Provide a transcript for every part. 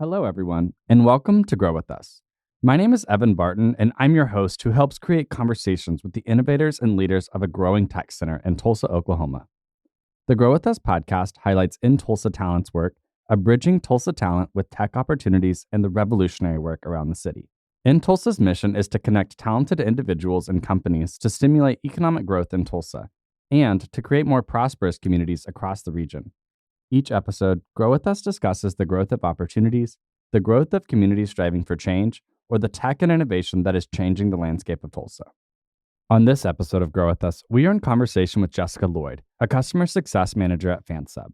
Hello, everyone, and welcome to Grow With Us. My name is Evan Barton, and I'm your host who helps create conversations with the innovators and leaders of a growing tech center in Tulsa, Oklahoma. The Grow With Us podcast highlights in-Tulsa talents work, bridging Tulsa talent with tech opportunities and the revolutionary work around the city. In-Tulsa's mission is to connect talented individuals and companies to stimulate economic growth in Tulsa and to create more prosperous communities across the region. Each episode, Grow With Us discusses the growth of opportunities, the growth of communities striving for change, or the tech and innovation that is changing the landscape of Tulsa. On this episode of Grow With Us, we are in conversation with Jessica Loyd, a customer success manager at FanSub.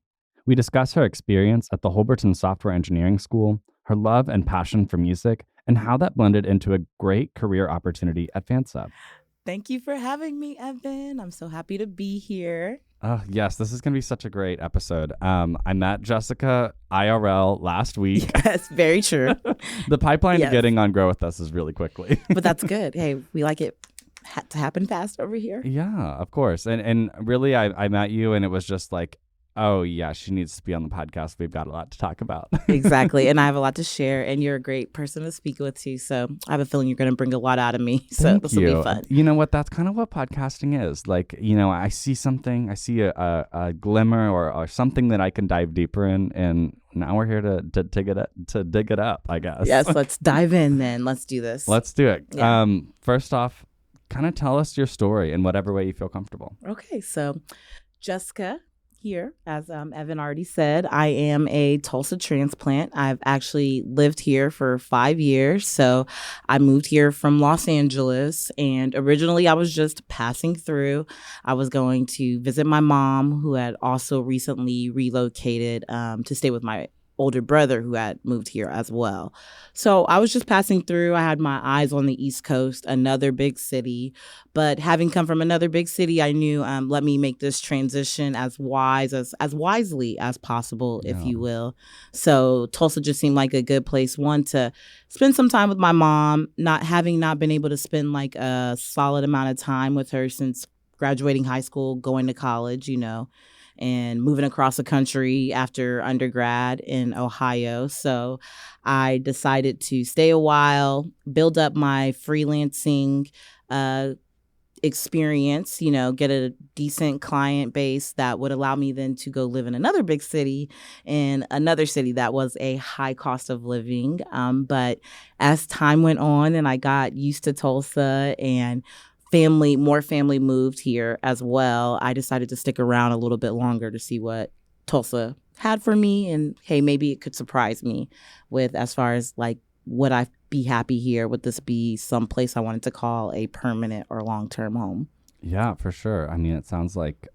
We discuss her experience at the Holberton Software Engineering School, her love and passion for music, and how that blended into a great career opportunity at FanSub. Thank you for having me, Evan. I'm so happy to be here. Yes, this is going to be such a great episode. I met Jessica IRL last week. Yes, very true. The pipeline to getting on Grow With Us is really quickly. But that's good. Hey, we like it to happen fast over here. Yeah, of course. And really, I met you and it was just like, oh, yeah, she needs to be on the podcast. We've got a lot to talk about. Exactly. And I have a lot to share. And you're a great person to speak with, too. So I have a feeling you're going to bring a lot out of me. So this will be fun. You know what? That's kind of what podcasting is. Like, you know, I see something, I see a glimmer or something that I can dive deeper in. And now we're here to dig it up, I guess. Yes, let's dive in then. Let's do this. Let's do it. Yeah. First off, kind of tell us your story in whatever way you feel comfortable. Okay. So Jessica here, as Evan already said, I am a Tulsa transplant. I've actually lived here for 5 years. So I moved here from Los Angeles, and originally I was just passing through. I was going to visit my mom, who had also recently relocated to stay with my older brother who had moved here as well. So I was just passing through. I had my eyes on the East Coast, another big city. But having come from another big city, I knew let me make this transition as wisely as possible, if you will. So Tulsa just seemed like a good place, one, to spend some time with my mom, not been able to spend like a solid amount of time with her since graduating high school, going to college, you know, and moving across the country after undergrad in Ohio. So I decided to stay a while, build up my freelancing experience, you know, get a decent client base that would allow me then to go live in another big city, in another city that was a high cost of living. But as time went on and I got used to Tulsa and more family moved here as well, I decided to stick around a little bit longer to see what Tulsa had for me. And hey, maybe it could surprise me with as far as like, would I be happy here? Would this be some place I wanted to call a permanent or long-term home? Yeah, for sure. I mean, it sounds like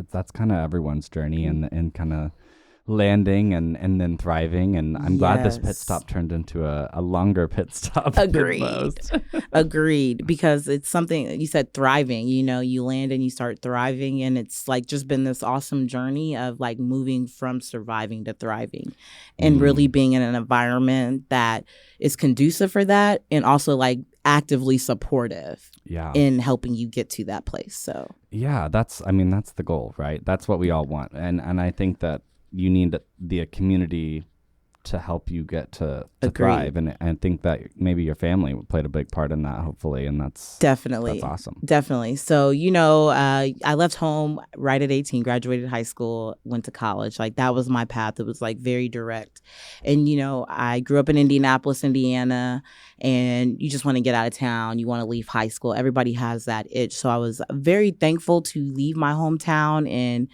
that's kind of everyone's journey and kind of landing and then thriving. And I'm glad this pit stop turned into a longer pit stop. Agreed. Than most. Agreed. Because it's something, you said thriving, you know, you land and you start thriving. And it's like just been this awesome journey of like moving from surviving to thriving and really being in an environment that is conducive for that and also like actively supportive in helping you get to that place. So yeah, that's the goal, right? That's what we all want. And I think that you need the community to help you get to thrive. And I think that maybe your family played a big part in that, hopefully. And that's awesome. Definitely. So, you know, I left home right at 18, graduated high school, went to college. Like that was my path. It was like very direct. And, you know, I grew up in Indianapolis, Indiana, and you just want to get out of town. You want to leave high school. Everybody has that itch. So I was very thankful to leave my hometown and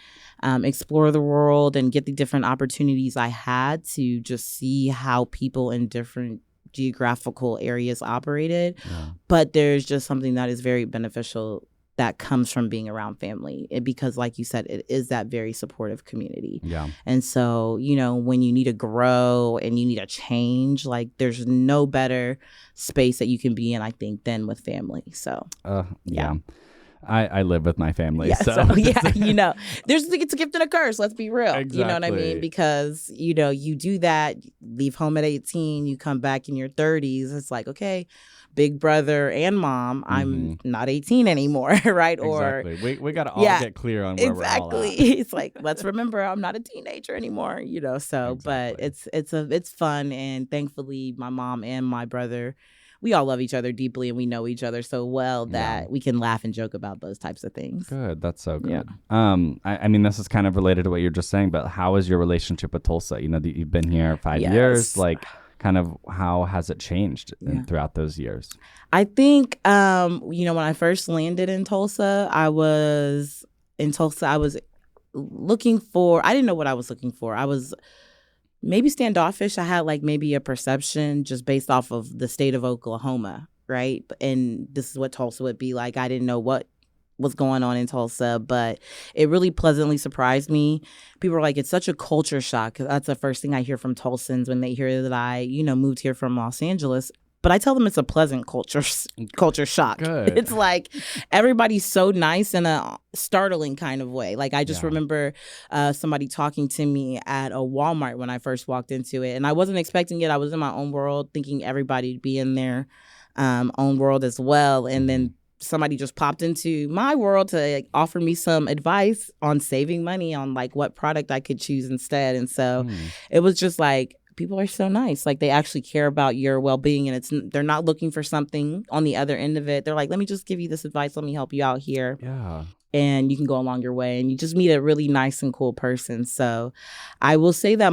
explore the world and get the different opportunities I had to just see how people in different geographical areas operated. Yeah. But there's just something that is very beneficial that comes from being around family because, like you said, it is that very supportive community. Yeah. And so, you know, when you need to grow and you need to change, like there's no better space that you can be in, I think, than with family. So, yeah. I live with my family. Yeah, so yeah, you know, it's a gift and a curse. Let's be real. Exactly. You know what I mean? Because, you know, you do that, leave home at 18, you come back in your 30s. It's like, okay, big brother and mom, I'm not 18 anymore, right? Exactly. We got to all get clear on where we're all at. It's like, let's remember I'm not a teenager anymore, so, Exactly. but it's fun. And thankfully my mom and my brother, we all love each other deeply and we know each other so well that we can laugh and joke about those types of things. Good. That's so good. Yeah. I mean, this is kind of related to what you're just saying, but how is your relationship with Tulsa? You've been here 5 years, like kind of how has it changed throughout those years? I think, when I first landed in Tulsa, I was looking for, I didn't know what I was looking for. I was maybe standoffish. I had like maybe a perception just based off of the state of Oklahoma, right? And this is what Tulsa would be like. I didn't know what was going on in Tulsa, but it really pleasantly surprised me. People were like, it's such a culture shock. That's the first thing I hear from Tulsans when they hear that I, moved here from Los Angeles. But I tell them it's a pleasant culture shock. Good. It's like everybody's so nice in a startling kind of way. Like I just remember somebody talking to me at a Walmart when I first walked into it. And I wasn't expecting it. I was in my own world thinking everybody'd be in their own world as well. And then somebody just popped into my world to offer me some advice on saving money on like what product I could choose instead. And so it was just like, people are so nice. Like they actually care about your well-being, and they're not looking for something on the other end of it. They're like, let me just give you this advice. Let me help you out here. Yeah. And you can go along your way, and you just meet a really nice and cool person. So I will say that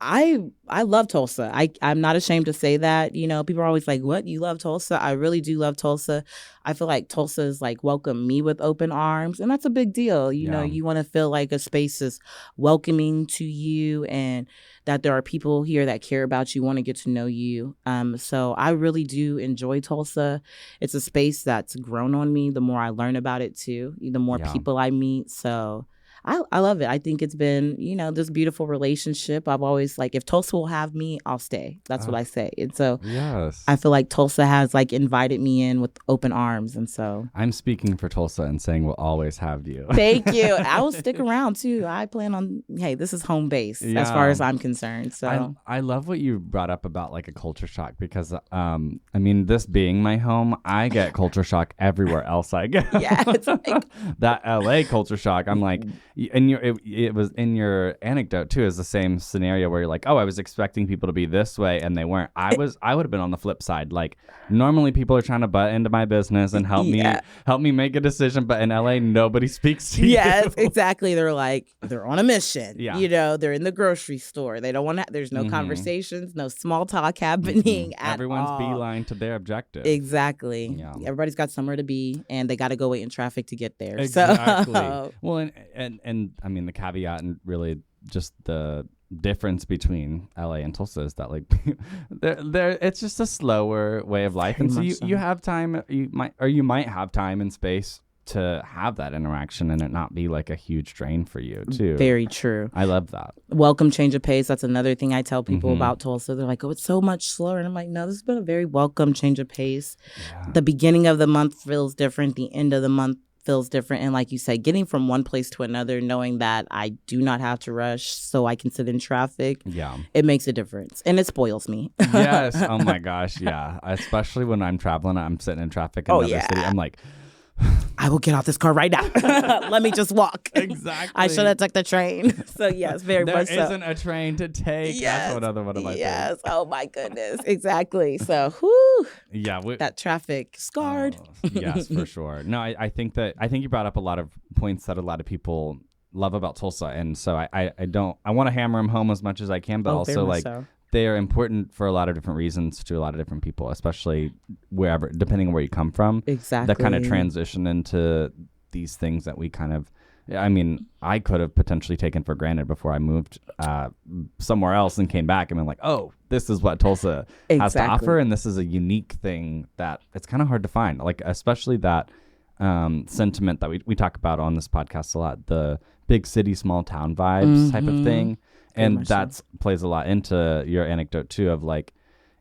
I love Tulsa. I'm not ashamed to say that. People are always like, what? You love Tulsa? I really do love Tulsa. I feel like Tulsa is like welcome me with open arms. And that's a big deal. You know, you want to feel like a space is welcoming to you and that there are people here that care about you, want to get to know you. So I really do enjoy Tulsa. It's a space that's grown on me the more I learn about it too, the more people I meet. So I love it. I think it's been, this beautiful relationship. I've always like, if Tulsa will have me, I'll stay. That's what I say. And so I feel like Tulsa has like invited me in with open arms. And so I'm speaking for Tulsa and saying we'll always have you. Thank you. I will stick around too. I plan on, hey, this is home base as far as I'm concerned. So I love what you brought up about like a culture shock because, this being my home, I get culture shock everywhere else I go. Yeah. It's like, that LA culture shock. I'm like, and it was in your anecdote too, is the same scenario where you're like, oh, I was expecting people to be this way and they weren't. I would have been on the flip side. Like normally people are trying to butt into my business and help me make a decision, but in LA nobody speaks to you. Yes, exactly. They're like, they're on a mission. Yeah. They're in the grocery store. They don't want to. There's no conversations, no small talk happening. Everyone's beeline to their objective. Exactly. Yeah. Everybody's got somewhere to be, and they got to go wait in traffic to get there. Exactly. So. Well, and I mean the caveat and really just the difference between LA and Tulsa is that like there it's just a slower way of life, and so you have time. You might have time and space to have that interaction and it not be like a huge drain for you too. Very true. I love that. Welcome change of pace. That's another thing I tell people about Tulsa. They're like, oh, it's so much slower. And I'm like, no, this has been a very welcome change of pace. Yeah. The beginning of the month feels different. The end of the month feels different. And like you said, getting from one place to another, knowing that I do not have to rush so I can sit in traffic. Yeah. It makes a difference. And it spoils me. Yes. Oh my gosh. Yeah. Especially when I'm traveling, I'm sitting in traffic in another city. I'm like, I will get off this car right now. Let me just walk. Exactly. I should have took the train. So yes, very much so. There isn't a train to take. Yes. That's another one of my things. Yes. Oh my goodness. Exactly. So whew. Yeah. That traffic scarred. Yes, for sure. No, I think you brought up a lot of points that a lot of people love about Tulsa, and so I want to hammer them home as much as I can, but also like they are important for a lot of different reasons to a lot of different people, especially wherever, depending on where you come from. Exactly. That kind of transition into these things that we kind of, I could have potentially taken for granted before I moved somewhere else and came back and been like, oh, this is what Tulsa has to offer. And this is a unique thing that it's kind of hard to find. Like, especially that sentiment that we talk about on this podcast a lot, the big city, small town vibes type of thing. And that plays a lot into your anecdote too of like,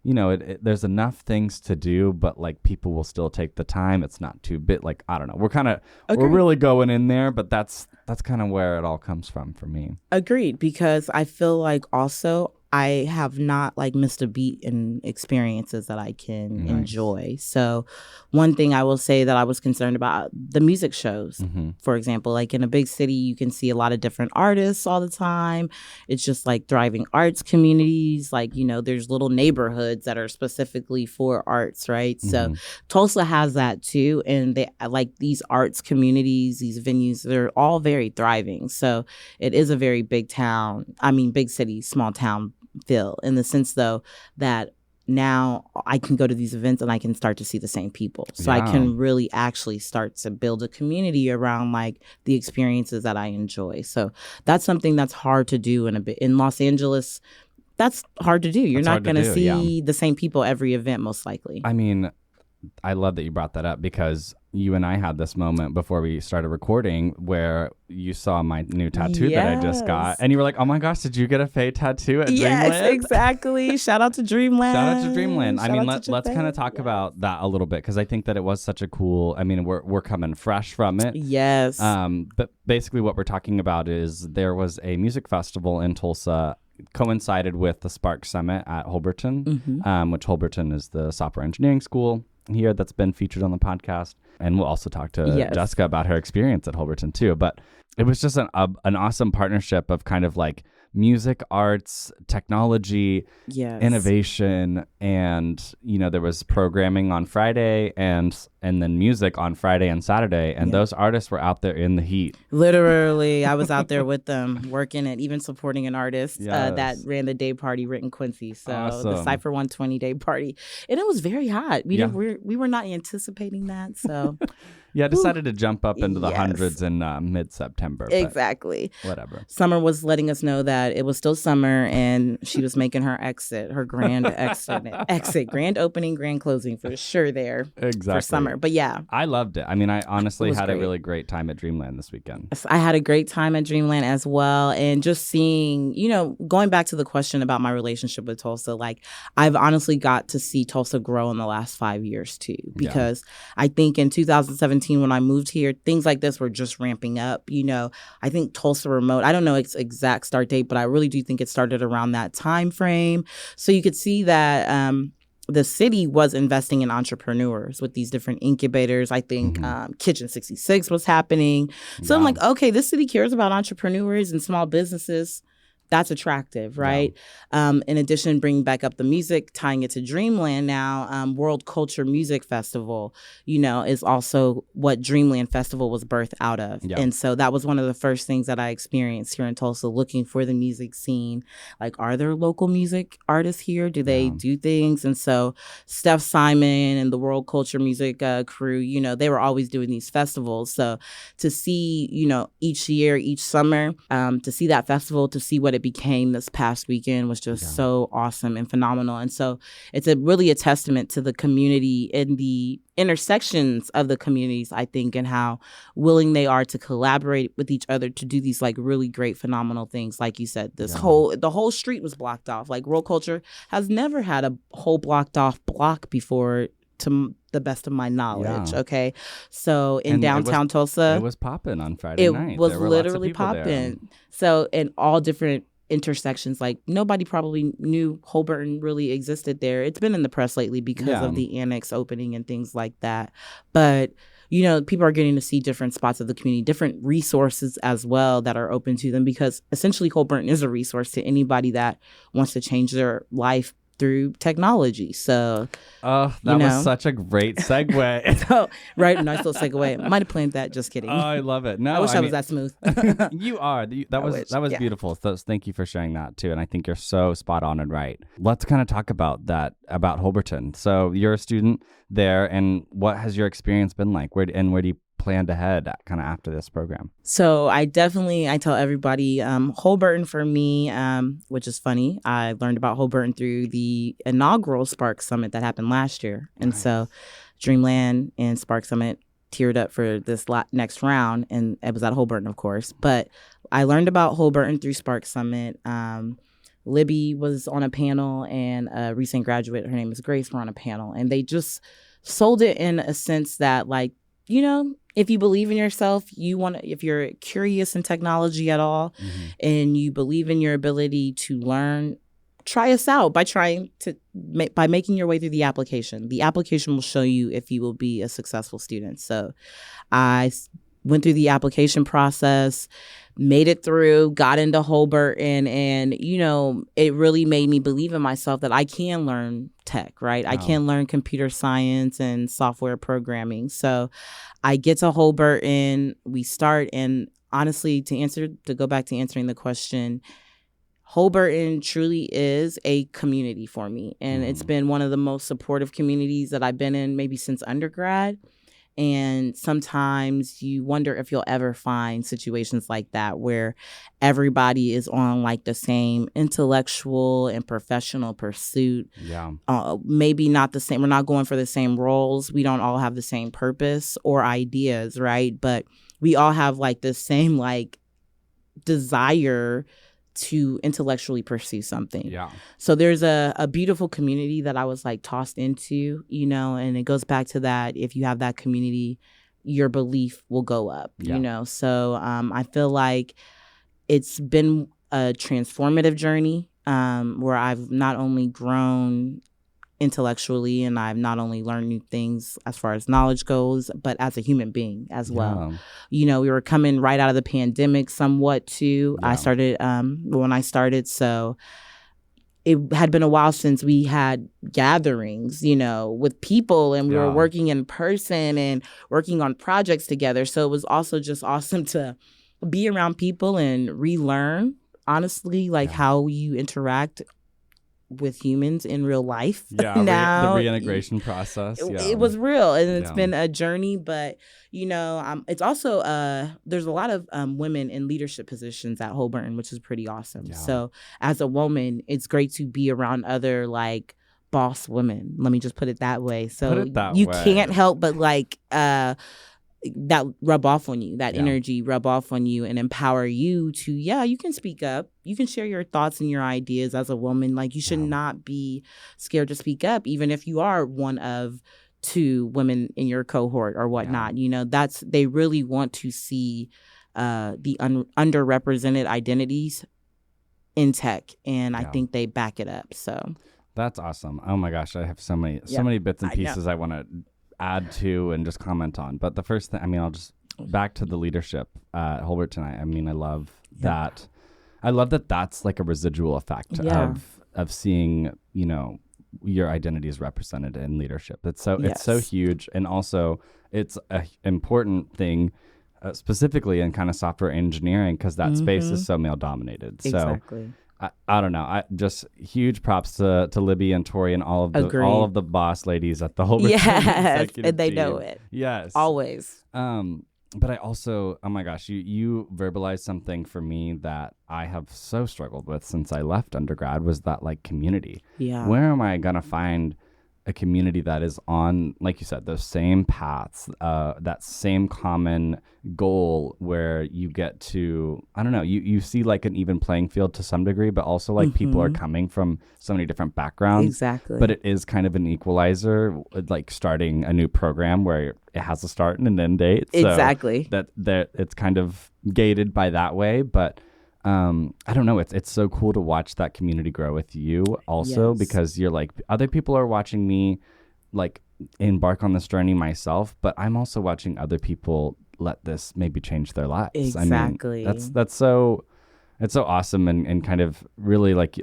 there's enough things to do, but like people will still take the time. It's not too bit like, I don't know. We're really going in there, but that's kind of where it all comes from for me. Agreed. Because I feel like also I have not like missed a beat in experiences that I can enjoy. So one thing I will say that I was concerned about, the music shows, for example, like in a big city, you can see a lot of different artists all the time. It's just like thriving arts communities. Like, you know, there's little neighborhoods that are specifically for arts, right? So Tulsa has that too. And they like these arts communities, these venues, they're all very thriving. So it is a very big city, small town feel, in the sense though that now I can go to these events and I can start to see the same people. So I can really actually start to build a community around like the experiences that I enjoy. So that's something that's hard to do in Los Angeles. That's hard to do. You're not going to see the same people every event, most likely. I mean, I love that you brought that up, because you and I had this moment before we started recording where you saw my new tattoo that I just got, and you were like, "Oh my gosh, did you get a Faye tattoo at Dreamland?" Yes, exactly. Shout out to Dreamland. Shout out to Dreamland. I mean, let's kind of talk about that a little bit, because I think that it was such a cool. I mean, we're coming fresh from it. Yes. But basically, what we're talking about is there was a music festival in Tulsa, coincided with the Spark Summit at Holberton, which Holberton is the software engineering school here that's been featured on the podcast. And we'll also talk to Jessica about her experience at Holberton too. But it was just an awesome partnership of kind of like music, arts, technology, innovation, and you know, there was programming on Friday and then music on Friday and Saturday, and those artists were out there in the heat. Literally, I was out there with them, working and even supporting an artist that ran the day party, Written Quincy. So the Cypher 120 day party, and it was very hot. We were not anticipating that. So I decided to jump up into the hundreds in mid-September. Exactly. Whatever. Summer was letting us know that it was still summer, and she was making her grand grand opening, grand closing for sure there. Exactly. For summer. But yeah. I loved it. I mean, I honestly had a really great time at Dreamland this weekend. I had a great time at Dreamland as well. And just seeing, you know, going back to the question about my relationship with Tulsa, like I've honestly got to see Tulsa grow in the last 5 years too. Because I think in 2017, when I moved here, things like this were just ramping up. You know, I think Tulsa Remote, I don't know its exact start date, but I really do think it started around that time frame. So you could see that the city was investing in entrepreneurs with these different incubators. I think Kitchen 66 was happening. So I'm like, okay, this city cares about entrepreneurs and small businesses. That's attractive, right? In addition, bringing back up the music, tying it to Dreamland now, World Culture Music Festival, you know, is also what Dreamland Festival was birthed out of. And so that was one of the first things that I experienced here in Tulsa, looking for the music scene. Like, are there local music artists here? Do they do things? And so Steph Simon and the World Culture Music crew, you know, they were always doing these festivals. So to see, you know, each year, each summer, to see that festival, to see what it became this past weekend was just so awesome and phenomenal. And so it's really a testament to the community and the intersections of the communities, I think, and how willing they are to collaborate with each other to do these like really great, phenomenal things. Like you said, the whole street was blocked off. Like World Culture has never had a whole blocked off block before, to the best of my knowledge. Okay. So in downtown Tulsa, it was popping on Friday night. It was literally popping. So in all different intersections, like nobody probably knew Holberton really existed there. It's been in the press lately because of the annex opening and things like that. But you know, people are getting to see different spots of the community, different resources as well that are open to them, because essentially Holberton is a resource to anybody that wants to change their life through technology. So that was such a great segue. So, right, nice little segue. Might have planned that. Just kidding. Oh, I love it. No, I wish I was that smooth. You are. That was beautiful. So thank you for sharing that too. And I think you're so spot on and right. Let's kind of talk about that, about Holberton. So you're a student there, and what has your experience been like? Where do you plan to head kind of after this program? So I tell everybody, Holberton for me, which is funny, I learned about Holberton through the inaugural Spark Summit that happened last year. And so Dreamland and Spark Summit tiered up for this next round, and it was at Holberton, of course. But I learned about Holberton through Spark Summit. Libby was on a panel, and a recent graduate, her name is Grace, were on a panel. And they just sold it in a sense that, like, you know, if you believe in yourself, if you're curious in technology at all, and you believe in your ability to learn try us out by by making your way through the application. The application will show you if you will be a successful student. So went through the application process, made it through, got into Holberton, and, it really made me believe in myself that I can learn tech, right? Wow. I can learn computer science and software programming. So I get to Holberton, we start, and honestly, to go back to answering the question, Holberton truly is a community for me. And it's been one of the most supportive communities that I've been in maybe since undergrad. And sometimes you wonder if you'll ever find situations like that where everybody is on like the same intellectual and professional pursuit. Yeah. Maybe not the same. We're not going for the same roles. We don't all have the same purpose or ideas, right? But we all have like the same like desire to intellectually pursue something. Yeah. So there's a beautiful community that I was like tossed into, and it goes back to that. If you have that community, your belief will go up, So I feel like it's been a transformative journey where I've not only grown intellectually and I've not only learned new things as far as knowledge goes, but as a human being as well. We were coming right out of the pandemic somewhat too. I started when I started, so it had been a while since we had gatherings, with people, and we were working in person and working on projects together. So it was also just awesome to be around people and relearn, honestly, like how you interact with humans in real life. Now the reintegration process. It was real, and it's been a journey. But it's also there's a lot of women in leadership positions at Holberton, which is pretty awesome. Yeah. So as a woman, it's great to be around other like boss women. Let me just put it that way. So you can't help but like that rub off on you, that energy rub off on you and empower you to, you can speak up. You can share your thoughts and your ideas as a woman. Like you should not be scared to speak up, even if you are one of 2 women in your cohort or whatnot. They really want to see the underrepresented identities in tech. And I think they back it up. So that's awesome. Oh my gosh. I have so many bits and pieces I want to add to and just comment on. But the first thing, I'll just back to the leadership at Holberton. I love that. I love that that's like a residual effect of seeing, your identity is represented in leadership. It's so huge. And also it's an important thing specifically in kind of software engineering because that space is so male dominated. Exactly. So I don't know. I just huge props to Libby and Tori and all of the boss ladies at the Holberton. Yes, and they team. know it. Yes, always. But I also, oh my gosh, you verbalized something for me that I have so struggled with since I left undergrad was that like community. Yeah. Where am I gonna find a community that is on, like you said, those same paths, that same common goal where you get to, I don't know, you see like an even playing field to some degree, but also like people are coming from so many different backgrounds. Exactly. But it is kind of an equalizer, like starting a new program where it has a start and an end date. So exactly. That it's kind of gated by that way, but I don't know. It's so cool to watch that community grow with you also because you're like, other people are watching me like embark on this journey myself, but I'm also watching other people let this maybe change their lives. Exactly. It's so awesome and kind of really like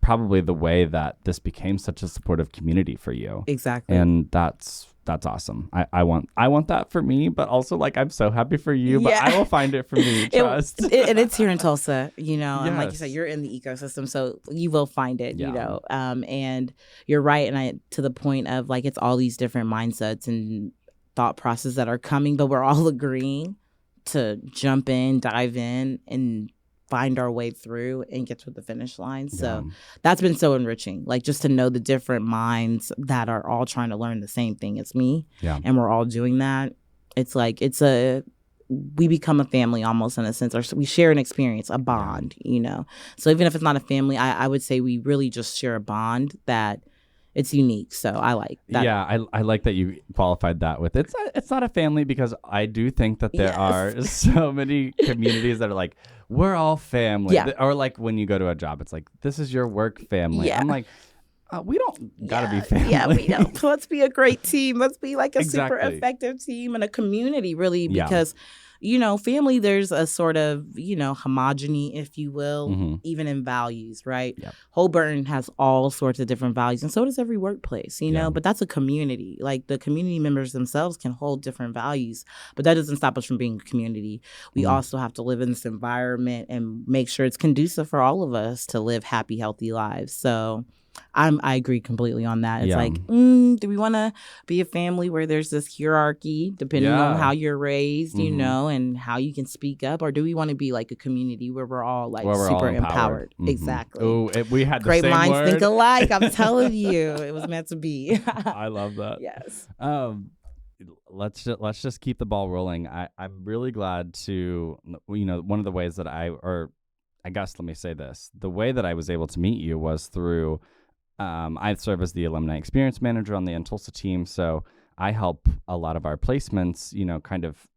probably the way that this became such a supportive community for you. Exactly. And that's awesome. I want that for me, but also like I'm so happy for you, but I will find it for me. Trust. And it's here in Tulsa, and like you said, you're in the ecosystem, so you will find it, and you're right. And to the point of like, it's all these different mindsets and thought processes that are coming, but we're all agreeing to jump in, dive in, and find our way through and get to the finish line. So that's been so enriching, like just to know the different minds that are all trying to learn the same thing as me. And we're all doing that. It's like, we become a family almost in a sense, or we share an experience, a bond, So even if it's not a family, I would say we really just share a bond that it's unique. So I like that. Yeah, I like that you qualified that with it's not a family, because I do think that there are so many communities that are like, we're all family. Yeah. Or like when you go to a job, it's like, this is your work family. Yeah. I'm like, we don't gotta be family. Yeah, we don't. Let's be a great team. Let's be like a super Exactly. effective team and a community, really, Yeah. because, family, there's a sort of, homogeny, if you will, even in values, right? Yep. Holborn has all sorts of different values, and so does every workplace, but that's a community. Like, the community members themselves can hold different values, but that doesn't stop us from being a community. We also have to live in this environment and make sure it's conducive for all of us to live happy, healthy lives. So I agree completely on that. It's like, do we want to be a family where there's this hierarchy depending on how you're raised, and how you can speak up? Or do we want to be like a community where we're all like super empowered? Exactly. Oh, we had the great same minds word. think alike. I'm telling you, it was meant to be. I love that. Yes. Let's just keep the ball rolling. I'm really glad to, one of the ways that I guess let me say this. The way that I was able to meet you was through, I serve as the Alumni Experience Manager on the Tulsa team, so I help a lot of our placements, kind of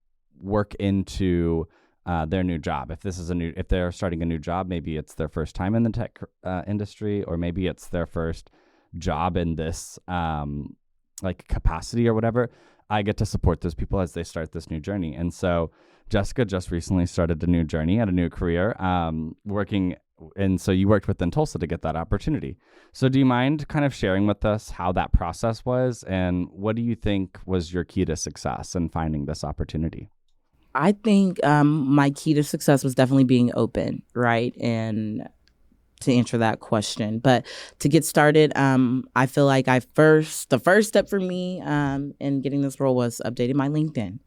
work into their new job. If they're starting a new job, maybe it's their first time in the tech industry, or maybe it's their first job in this like capacity or whatever. I get to support those people as they start this new journey. And so Jessica just recently started a new journey and a new career working. And so you worked within Tulsa to get that opportunity. So do you mind kind of sharing with us how that process was, and what do you think was your key to success in finding this opportunity? I think my key to success was definitely being open, right? And to answer that question. But to get started, I feel like the first step for me in getting this role was updating my LinkedIn,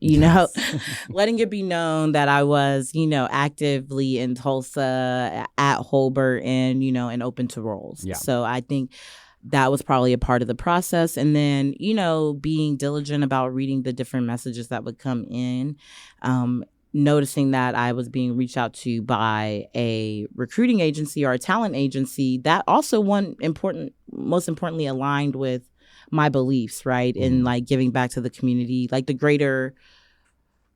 letting it be known that I was, actively in Tulsa at Holbert and, and open to roles. Yeah. So I think that was probably a part of the process. And then, being diligent about reading the different messages that would come in, noticing that I was being reached out to by a recruiting agency or a talent agency that also most importantly aligned with my beliefs, right? And like giving back to the community, like the greater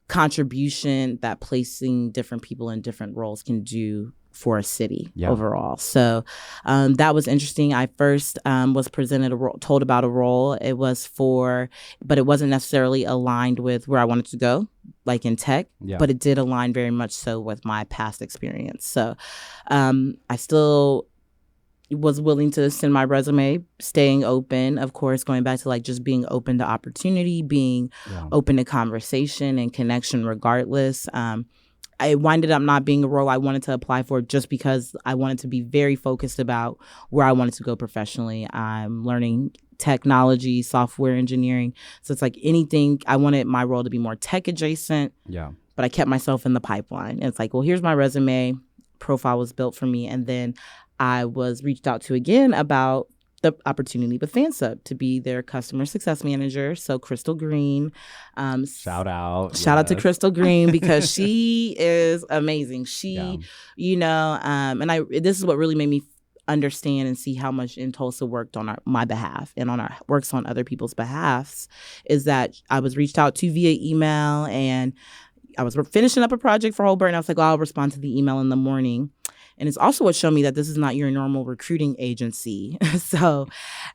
contribution that placing different people in different roles can do for a city overall. So that was interesting. I first was presented told about a role. It was but it wasn't necessarily aligned with where I wanted to go, like in tech, but it did align very much so with my past experience. So I still was willing to send my resume, staying open, of course, going back to like just being open to opportunity, being open to conversation and connection regardless. I winded up not being a role I wanted to apply for just because I wanted to be very focused about where I wanted to go professionally. I'm learning technology, software engineering. So it's like anything, I wanted my role to be more tech adjacent. Yeah. But I kept myself in the pipeline. And it's like, well, here's my resume. Profile was built for me. And then I was reached out to again about the opportunity with FanSub to be their customer success manager. So Crystal Green. Shout out to Crystal Green because she is amazing. She, and this is what really made me understand and see how much in Tulsa worked on my behalf and works on other people's behalfs, is that I was reached out to via email, and I was finishing up a project for Holbert, and I was like, I'll respond to the email in the morning. And it's also what showed me that this is not your normal recruiting agency. So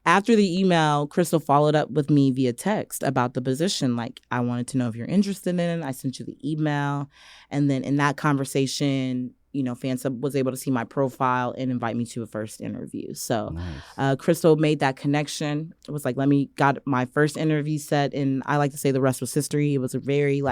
after the email, Crystal followed up with me via text about the position. Like, I wanted to know if you're interested in it. I sent you the email. And then in that conversation, FanSub was able to see my profile and invite me to a first interview. So nice. Crystal made that connection. It was like, got my first interview set, and I like to say the rest was history. It was a very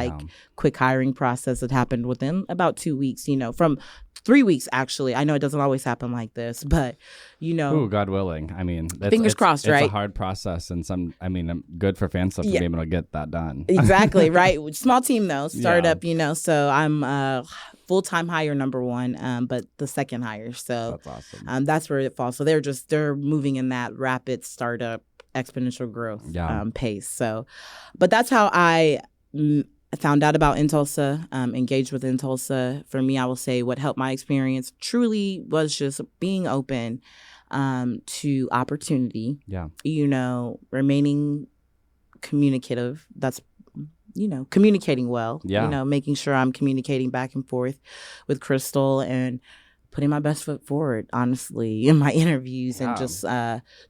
quick hiring process that happened within about 2 weeks, from 3 weeks, actually. I know it doesn't always happen like this, but, Ooh, God willing. I mean, fingers crossed, right? It's a hard process, and I'm good for FanSub to be able to get that done. Exactly, right? Small team, though. Startup, so I'm full-time hire number one, but the second hire. So that's awesome. That's where it falls. So they're moving in that rapid startup exponential growth pace. So, but that's how I found out about Tulsa, engaged with Tulsa. For me, I will say what helped my experience truly was just being open to opportunity. Yeah. Remaining communicative. That's communicating well, Yeah. making sure I'm communicating back and forth with Crystal and putting my best foot forward, honestly, in my interviews and just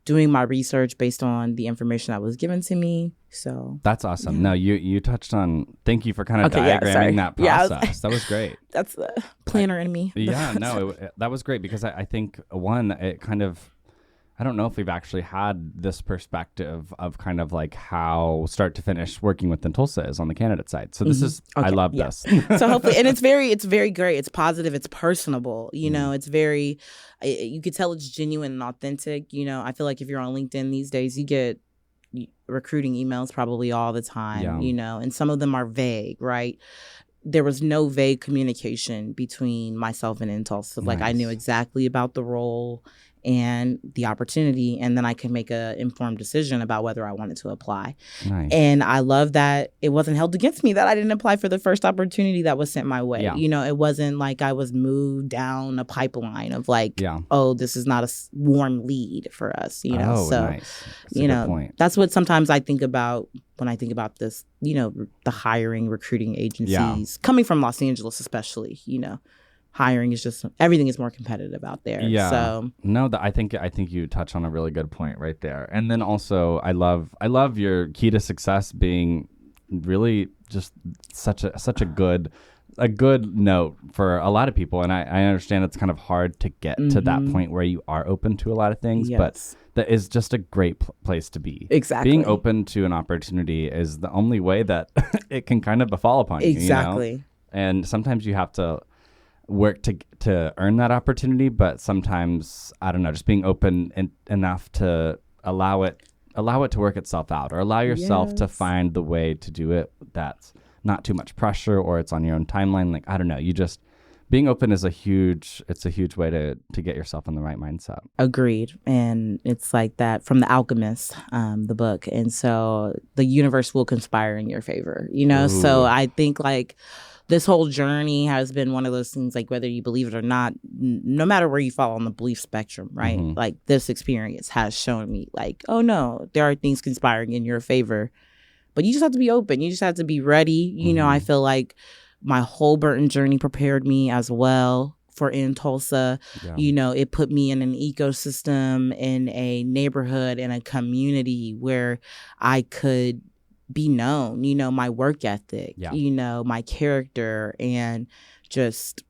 doing my research based on the information that was given to me. So that's awesome. No, you touched on, thank you for kind of diagramming that process. That was great. That's the planner in me. That was great because I think, one, it kind of, I don't know if we've actually had this perspective of kind of like how start to finish working with Tulsa is on the candidate side. So this is, I love this. So hopefully, and it's very great. It's positive. It's personable. It's very, you could tell it's genuine and authentic. I feel like if you're on LinkedIn these days, you get recruiting emails probably all the time, and some of them are vague, right? There was no vague communication between myself and Tulsa. Like I knew exactly about the role and the opportunity, and then I could make an informed decision about whether I wanted to apply. Nice. And I love that it wasn't held against me that I didn't apply for the first opportunity that was sent my way. Yeah. It wasn't like I was moved down a pipeline of like, yeah. oh, this is not a warm lead for us. Oh, so nice. That's a good point. That's what sometimes I think about when I think about this. The hiring, recruiting agencies coming from Los Angeles, especially. Hiring is just, everything is more competitive out there. Yeah. So no, I think you touch on a really good point right there. And then also, I love your key to success being really just such a good note for a lot of people. And I understand it's kind of hard to get to that point where you are open to a lot of things, but that is just a great place to be. Exactly. Being open to an opportunity is the only way that it can kind of befall upon you. Exactly. And sometimes you have to work to earn that opportunity, but sometimes, I don't know, just being open enough to allow it to work itself out, or allow yourself to find the way to do it that's not too much pressure, or it's on your own timeline. Like, I don't know, being open is a huge way to get yourself in the right mindset. Agreed. And it's like that from The Alchemist, the book. And so the universe will conspire in your favor, Ooh. So I think like this whole journey has been one of those things, like whether you believe it or not, no matter where you fall on the belief spectrum, right? Mm-hmm. Like this experience has shown me like, oh no, there are things conspiring in your favor, but you just have to be open. You just have to be ready. I feel like my whole Burton journey prepared me as well for in Tulsa. Yeah. It put me in an ecosystem, in a neighborhood, in a community where I could be known, my work ethic, my character, and just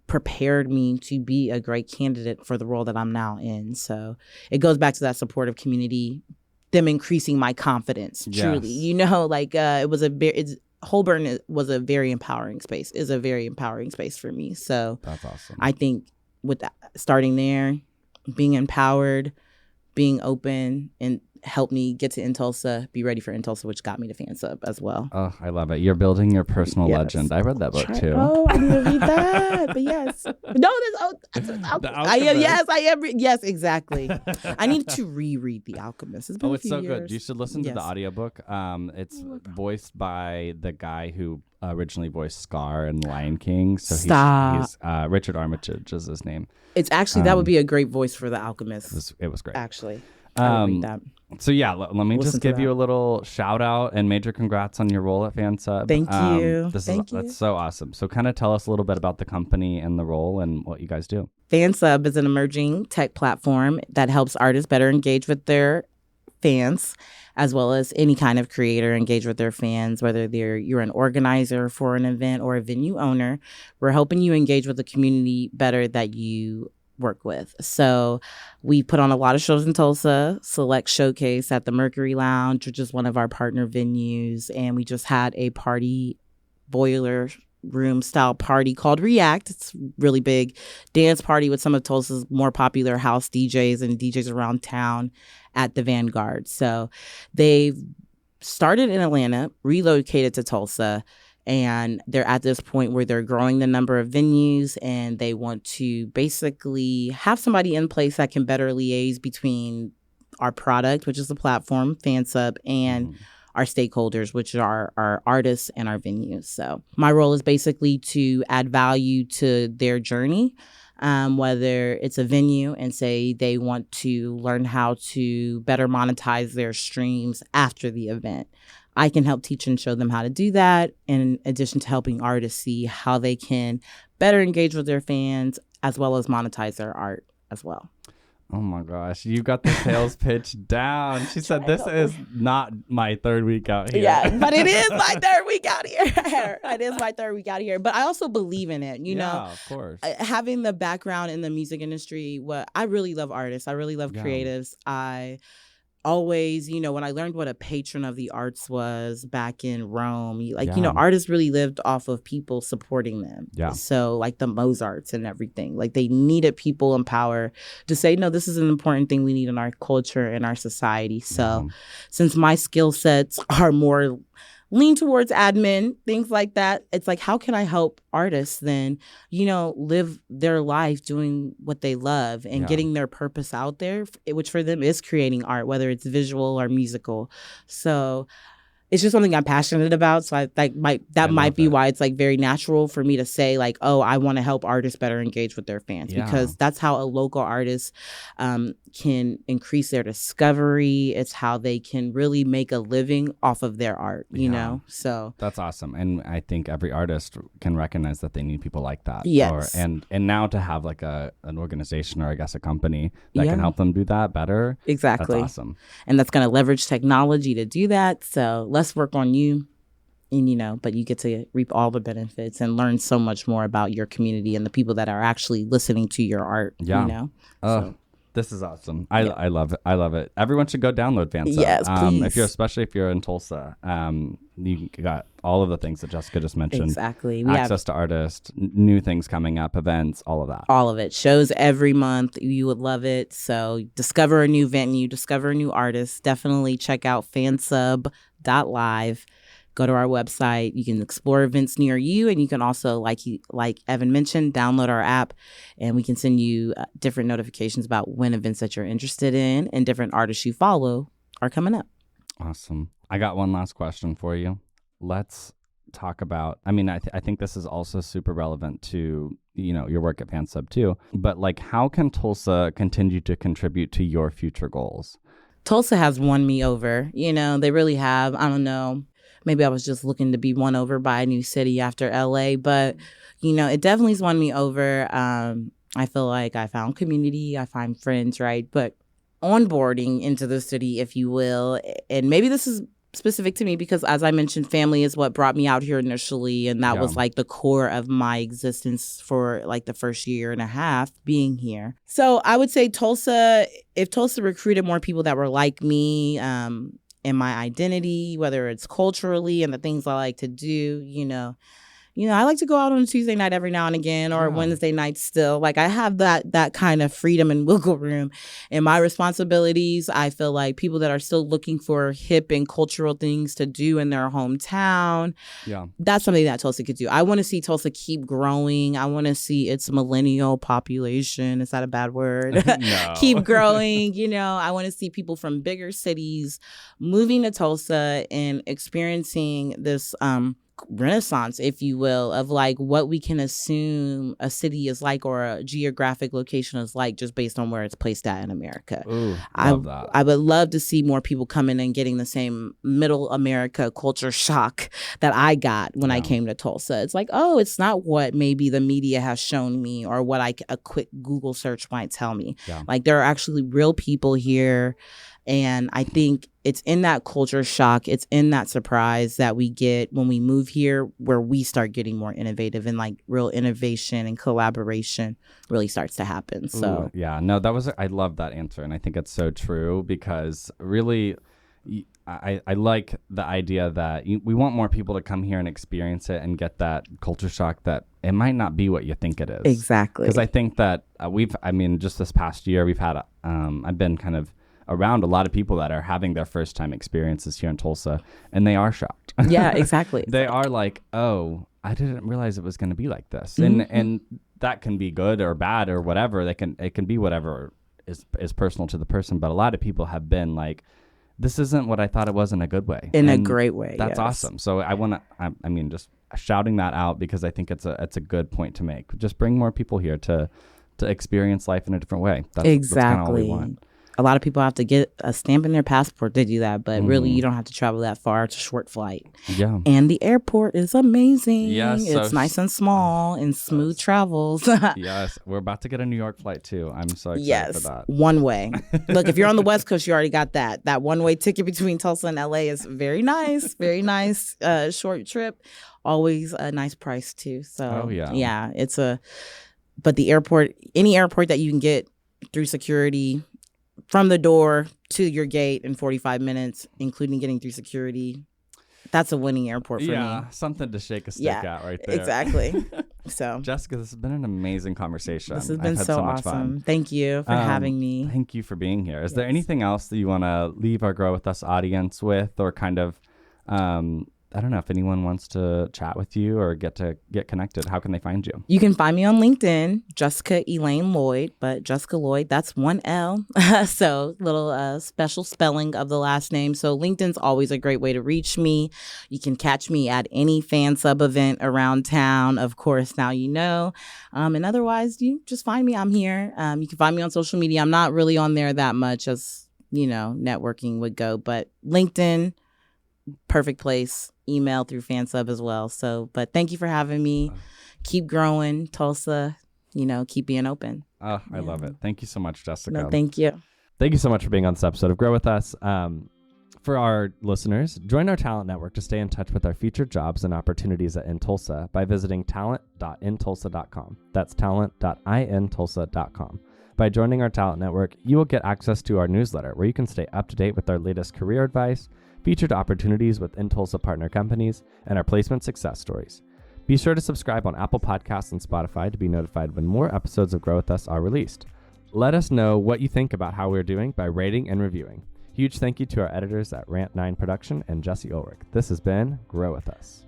prepared me to be a great candidate for the role that I'm now in. So it goes back to that supportive community, them increasing my confidence, truly. It was Holborn was a very empowering space, is a very empowering space for me. So that's awesome. I think with starting there, being empowered, being open, and helped me get to Tulsa, be ready for Tulsa, which got me to FanSub as well. Oh, I love it. You're building your personal legend. I read that book too. Oh, I need to read that. But yes. No, I am. Yes, I am. Yes, exactly. I need to reread The Alchemist. It's been a few so years. good. You should listen to the audiobook. It's voiced by the guy who originally voiced Scar in Lion King. So he's Richard Armitage is his name. It's actually, that would be a great voice for The Alchemist. It was great. Actually. I would read that. So yeah, let me just give you a little shout out and major congrats on your role at FanSub. Thank you. That's so awesome. So kind of tell us a little bit about the company and the role and what you guys do. FanSub is an emerging tech platform that helps artists better engage with their fans, as well as any kind of creator engage with their fans, whether you're an organizer for an event or a venue owner. We're helping you engage with the community better that you work with. So we put on a lot of shows in Tulsa, Select Showcase at the Mercury Lounge, which is one of our partner venues. And we just had a party, boiler room style party called React. It's a really big dance party with some of Tulsa's more popular house DJs and DJs around town at the Vanguard. So they've started in Atlanta, relocated to Tulsa, and they're at this point where they're growing the number of venues, and they want to basically have somebody in place that can better liaise between our product, which is the platform, FanSub, and our stakeholders, which are our artists and our venues. So my role is basically to add value to their journey, whether it's a venue and say they want to learn how to better monetize their streams after the event. I can help teach and show them how to do that, in addition to helping artists see how they can better engage with their fans as well as monetize their art as well. Oh my gosh, you got the sales pitch down. She said, this is not my third week out here. Yeah, but it is my third week out here. It is my third week out here. But I also believe in it, you know. Of course. Having the background in the music industry, I really love artists. I really love creatives. I always, you know, when I learned what a patron of the arts was back in Rome, you know, artists really lived off of people supporting them. Yeah. So like the Mozarts and everything, like they needed people in power to say, no, this is an important thing we need in our culture and our society. So since my skill sets are more lean towards admin, things like that, it's like, how can I help artists then, you know, live their life doing what they love and getting their purpose out there, which for them is creating art, whether it's visual or musical. So it's just something I'm passionate about. So that might be why it's like very natural for me to say like, oh, I want to help artists better engage with their fans, because that's how a local artist can increase their discovery. It's how they can really make a living off of their art, you know? So that's awesome. And I think every artist can recognize that they need people like that. Yes. And now to have like an organization, or I guess a company that can help them do that better. Exactly. That's awesome. And that's going to leverage technology to do that. So let's work on you. And, you know, but you get to reap all the benefits and learn so much more about your community and the people that are actually listening to your art, you know? This is awesome. I love it. I love it. Everyone should go download Fansub. Yes, please. Especially if you're in Tulsa, you got all of the things that Jessica just mentioned. Exactly. Access to artists, new things coming up, events, all of that. All of it. Shows every month. You would love it. So discover a new venue, discover a new artist. Definitely check out fansub.live. Go to our website. You can explore events near you, and you can also, like Evan mentioned, download our app, and we can send you different notifications about when events that you're interested in and different artists you follow are coming up. Awesome. I got one last question for you. Let's talk about, I mean, I think this is also super relevant to, you know, your work at Fansub too, but like, how can Tulsa continue to contribute to your future goals? Tulsa has won me over. You know, they really have. I don't know. Maybe I was just looking to be won over by a new city after LA, but, you know, it definitely has won me over. I feel like I found community, I find friends, right? But onboarding into the city, if you will, and maybe this is specific to me because, as I mentioned, family is what brought me out here initially, and that was like the core of my existence for like the first year and a half being here. So I would say Tulsa, if Tulsa recruited more people that were like me, in my identity, whether it's culturally and the things I like to do, you know, I like to go out on a Tuesday night every now and again, or Wednesday night still. Like I have that kind of freedom and wiggle room in my responsibilities. I feel like people that are still looking for hip and cultural things to do in their hometown, that's something that Tulsa could do. I want to see Tulsa keep growing. I want to see its millennial population, is that a bad word? No. Keep growing. You know, I want to see people from bigger cities moving to Tulsa and experiencing this renaissance, if you will, of like what we can assume a city is like or a geographic location is like just based on where it's placed at in America. Ooh, I that. I would love to see more people come in and getting the same middle America culture shock that I got when I came to Tulsa. It's like, oh, it's not what maybe the media has shown me or what a quick Google search might tell me. Like there are actually real people here. And I think it's in that culture shock, it's in that surprise that we get when we move here where we start getting more innovative and like real innovation and collaboration really starts to happen. So I love that answer. And I think it's so true because really I like the idea that we want more people to come here and experience it and get that culture shock that it might not be what you think it is. Exactly. Because I think that just this past year we've had, I've been kind of around a lot of people that are having their first time experiences here in Tulsa, and they are shocked. Yeah, exactly. They are like, oh, I didn't realize it was going to be like this. And that can be good or bad or whatever. It can be whatever is personal to the person. But a lot of people have been like, this isn't what I thought it was in a good way. In a great way. That's awesome. So I mean, just shouting that out because I think it's a good point to make. Just bring more people here to experience life in a different way. That's kind of all we want. a lot of people have to get a stamp in their passport to do that, but really you don't have to travel that far. It's a short flight. Yeah. And the airport is amazing. Yes, it's nice and small and smooth travels. Yes. We're about to get a New York flight too. I'm so excited for that. One way. Look, if you're on the West Coast, you already got that. That one-way ticket between Tulsa and LA is very nice. Very nice. Short trip. Always a nice price too. So yeah, but the airport, any airport that you can get through security from the door to your gate in 45 minutes, including getting through security, that's a winning airport for me. Yeah, something to shake a stick at right there. Exactly. So, Jessica, this has been an amazing conversation. This has been so much awesome. Fun. Thank you for having me. Thank you for being here. Is there anything else that you want to leave our Grow With Us audience with, or kind of, I don't know, if anyone wants to chat with you or get connected, how can they find you? You can find me on LinkedIn, Jessica Elaine Loyd, but Jessica Loyd, that's one L. So little special spelling of the last name. So LinkedIn's always a great way to reach me. You can catch me at any fan sub event around town. Of course, now you know. And otherwise, you just find me. I'm here. You can find me on social media. I'm not really on there that much as, networking would go, but LinkedIn, perfect place. Email through fansub as well. So, but thank you for having me. Keep growing, Tulsa. Keep being open. Oh, I love it. Thank you so much, Jessica. No, thank you. Thank you so much for being on this episode of Grow With Us. For our listeners, join our talent network to stay in touch with our featured jobs and opportunities in Tulsa by visiting talent.intulsa.com. That's talent.intulsa.com. By joining our talent network, you will get access to our newsletter where you can stay up to date with our latest career advice, featured opportunities with Tulsa partner companies, and our placement success stories. Be sure to subscribe on Apple Podcasts and Spotify to be notified when more episodes of Grow With Us are released. Let us know what you think about how we're doing by rating and reviewing. Huge thank you to our editors at Rant9 Production and Jesse Ulrich. This has been Grow With Us.